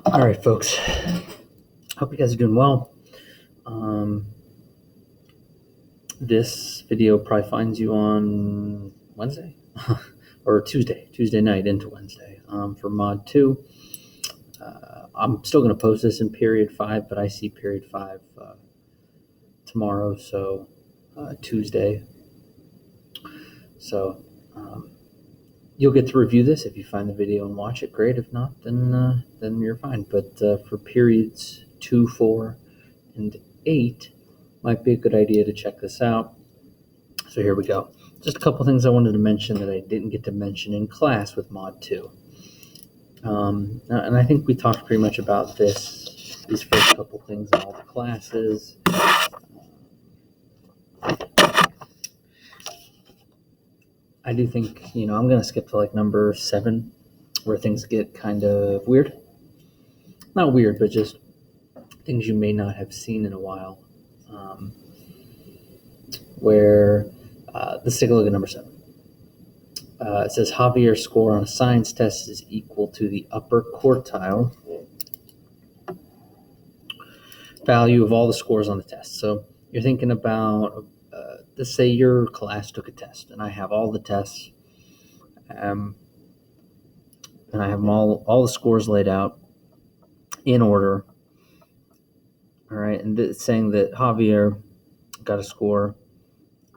All right, folks. Hope you guys are doing well. This video probably finds you on Wednesday or Tuesday night into Wednesday for Mod 2. I'm still going to post this in Period 5, but I see Period 5 tomorrow, so Tuesday. So you'll get to review this. If you find the video and watch it, great. If not, then you're fine. But for periods 2, 4, and 8, might be a good idea to check this out. So here we go. Just a couple things I wanted to mention that I didn't get to mention in class with Mod 2. And I think we talked pretty much about these first couple things in all the classes. I do think, I'm going to skip to like number 7, where things get kind of weird. Not weird, but just things you may not have seen in a while. Let's take a look at number 7. It says Javier's score on a science test is equal to the upper quartile value of all the scores on the test. So you're thinking about, let's say your class took a test, and I have all the tests, and I have them all the scores laid out in order. All right, and it's saying that Javier got a score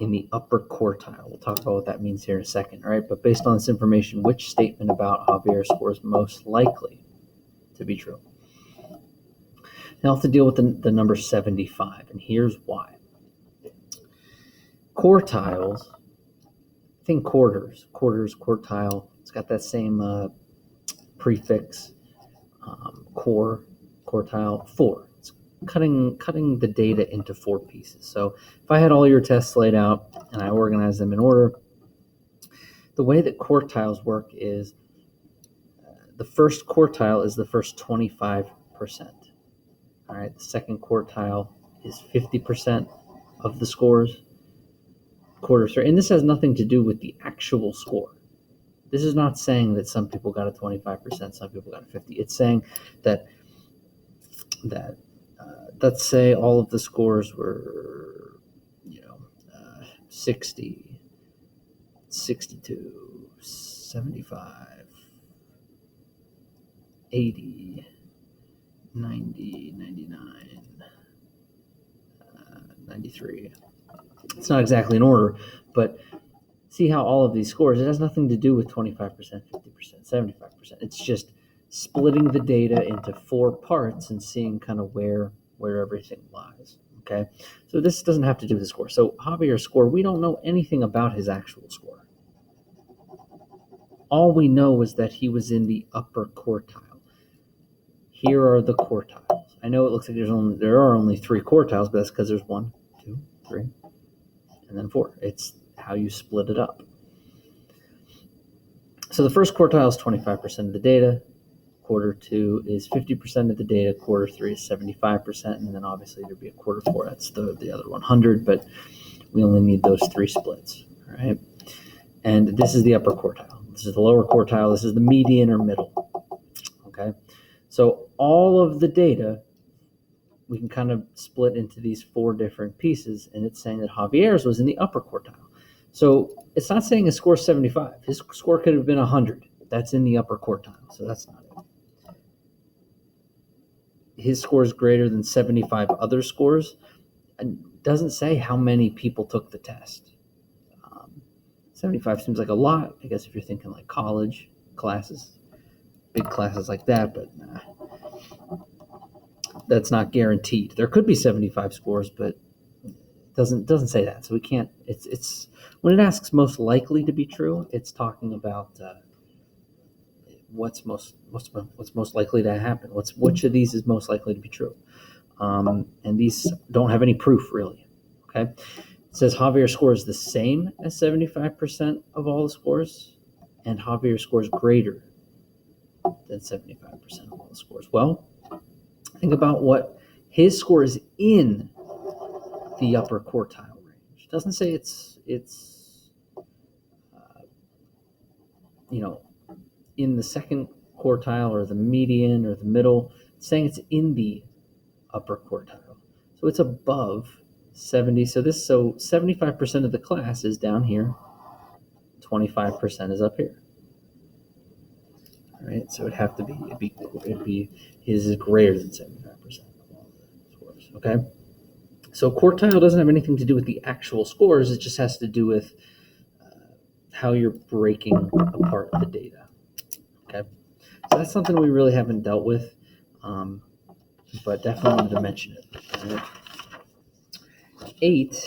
in the upper quartile. We'll talk about what that means here in a second, all right? But based on this information, which statement about Javier's score is most likely to be true? Now I'll have to deal with the number 75, and here's why. Quartiles, think quarters, quartile. It's got that same prefix, quartile, 4. It's cutting the data into 4 pieces. So if I had all your tests laid out and I organized them in order, the way that quartiles work is the first quartile is the first 25%. All right, the second quartile is 50% of the scores. And this has nothing to do with the actual score. This is not saying that some people got a 25%, some people got a 50%. It's saying that let's say all of the scores were, 60, 62, 75, 80, 90, 99, 93. It's not exactly in order, but see how all of these scores, it has nothing to do with 25%, 50%, 75%. It's just splitting the data into 4 parts and seeing kind of where everything lies. Okay, so this doesn't have to do with the score. So Javier's score, we don't know anything about his actual score. All we know is that he was in the upper quartile. Here are the quartiles. I know it looks like there are only 3 quartiles, but that's because there's 1, 2, 3, and then 4. It's how you split it up. So the first quartile is 25% of the data. Quarter 2 is 50% of the data. Quarter 3 is 75%, and then obviously there'd be a quarter 4. That's the other 100, but we only need those 3 splits. All right, and this is the upper quartile. This is the lower quartile. This is the median or middle. Okay, so all of the data we can kind of split into these 4 different pieces, and it's saying that Javier's was in the upper quartile. So it's not saying his score is 75. His score could have been 100. That's in the upper quartile, so that's not it. His score is greater than 75 other scores. It doesn't say how many people took the test. 75 seems like a lot, I guess, if you're thinking like college classes, big classes like that, but that's not guaranteed. There could be 75 scores, but it doesn't say that. So we can't. It's when it asks most likely to be true, it's talking about what's most likely to happen. Which of these is most likely to be true, and these don't have any proof really. Okay, it says Javier's score is the same as 75% of all the scores, and Javier's score is greater than 75% of all the scores. Well, think about what his score is in the upper quartile range. It doesn't say it's in the second quartile or the median or the middle. It's saying it's in the upper quartile. So it's above 70. So 75% of the class is down here. 25% is up here. All right, so it'd have to be is greater than 75% of all the scores. Okay, so quartile doesn't have anything to do with the actual scores. It just has to do with how you're breaking apart the data. Okay, so that's something we really haven't dealt with, but definitely wanted to mention it. Right? 8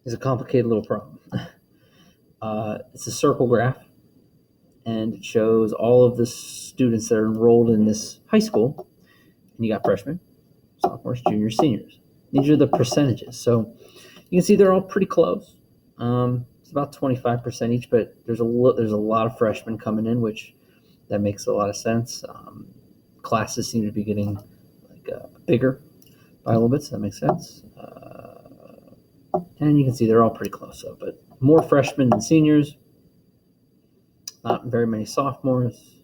is a complicated little problem. It's a circle graph, and it shows all of the students that are enrolled in this high school. And you got freshmen, sophomores, juniors, seniors. These are the percentages. So you can see they're all pretty close. It's about 25% each, but there's a lot of freshmen coming in, which that makes a lot of sense. Classes seem to be getting bigger by a little bit, so that makes sense. And you can see they're all pretty close. So, but more freshmen than seniors. Not very many sophomores.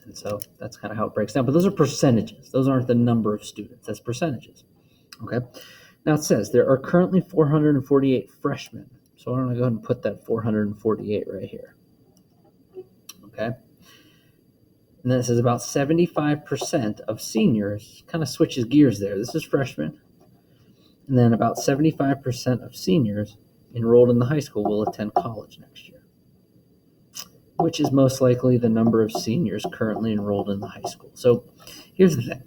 And so that's kind of how it breaks down. But those are percentages. Those aren't the number of students. That's percentages. Okay. Now it says there are currently 448 freshmen. So I'm going to go ahead and put that 448 right here. Okay. And then it says about 75% of seniors, kind of switches gears there. This is freshmen. And then about 75% of seniors enrolled in the high school will attend college next year, which is most likely the number of seniors currently enrolled in the high school. So here's the thing.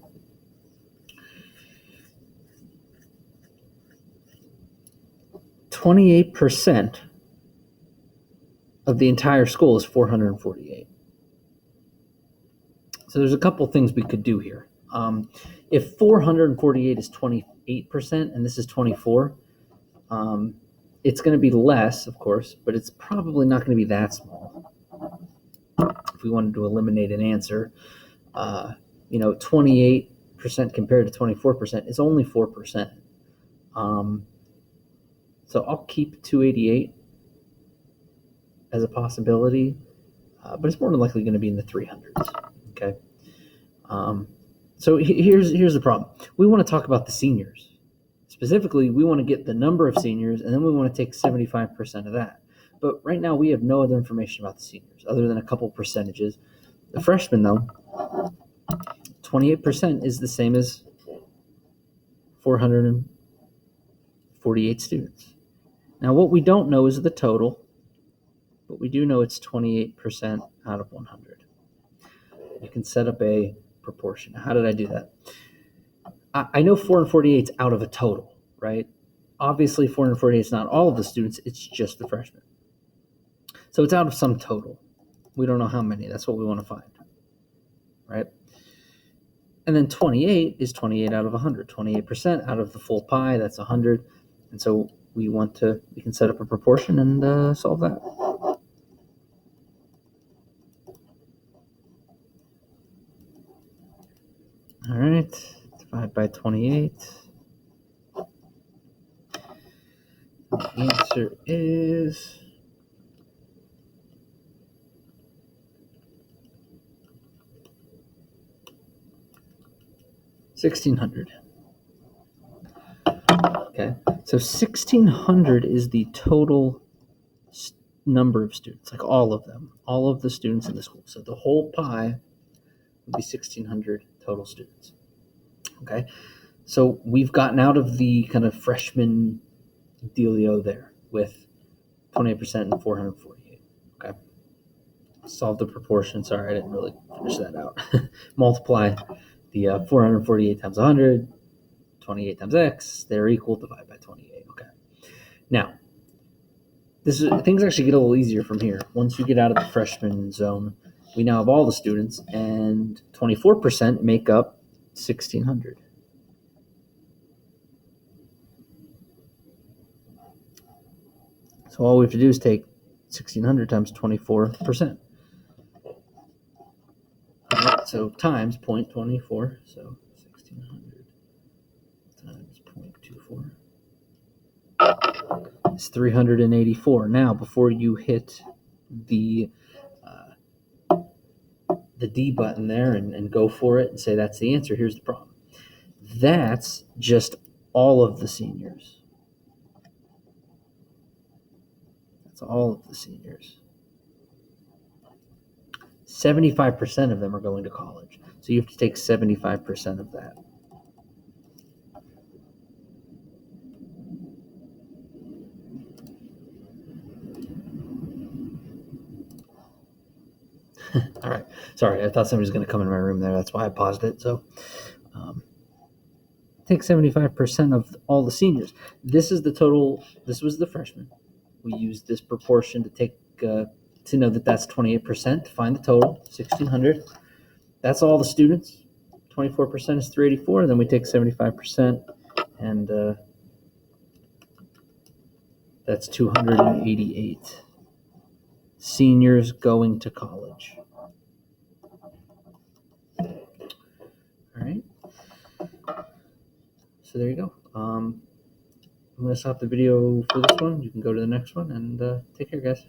%28 of the entire school is 448. So there's a couple things we could do here. If 448 is 28% and this is 24, it's going to be less, of course, but it's probably not going to be that small. If we wanted to eliminate an answer, 28% compared to 24% is only 4%. So I'll keep 288 as a possibility, but it's more than likely going to be in the 300s. Okay. So here's the problem. We want to talk about the seniors. Specifically, we want to get the number of seniors, and then we want to take 75% of that. But right now, we have no other information about the seniors other than a couple percentages. The freshmen, though, 28% is the same as 448 students. Now, what we don't know is the total, but we do know it's 28% out of 100. You can set up a proportion. How did I do that? I know 448 is out of a total, right? Obviously, 448 is not all of the students. It's just the freshmen. So it's out of some total. We don't know how many. That's what we want to find, right? And then 28 is 28 out of 100. 28% out of the full pie, that's 100. And so we can set up a proportion and solve that. All right, divide by 28. The answer is 1,600. Okay, so 1,600 is the total number of students, like all of them, all of the students in the school. So the whole pie would be 1,600 total students. Okay, so we've gotten out of the kind of freshman dealio there with 28% and 448. Okay, solve the proportion. Sorry, I didn't really finish that out. Multiply the 448 times 100, 28 times x, they're equal, divide by 28. Okay, now things actually get a little easier from here. Once you get out of the freshman zone, we now have all the students, and 24% make up 1,600. So all we have to do is take 1,600 times 24%. All right, so times 0.24, so 1,600 times 0.24 is 384. Now, before you hit the the D button there and go for it and say that's the answer. Here's the problem. That's just all of the seniors. That's all of the seniors. 75% of them are going to college. So you have to take 75% of that. All right. Sorry, I thought somebody was going to come in my room there. That's why I paused it. So take 75% of all the seniors. This is the total. This was the freshmen. We used this proportion to take to know that that's 28%. To find the total, 1,600. That's all the students. 24% is 384. Then we take 75%, and that's 288 seniors going to college. All right. So there you go. I'm going to stop the video for this one. You can go to the next one, and take care, guys.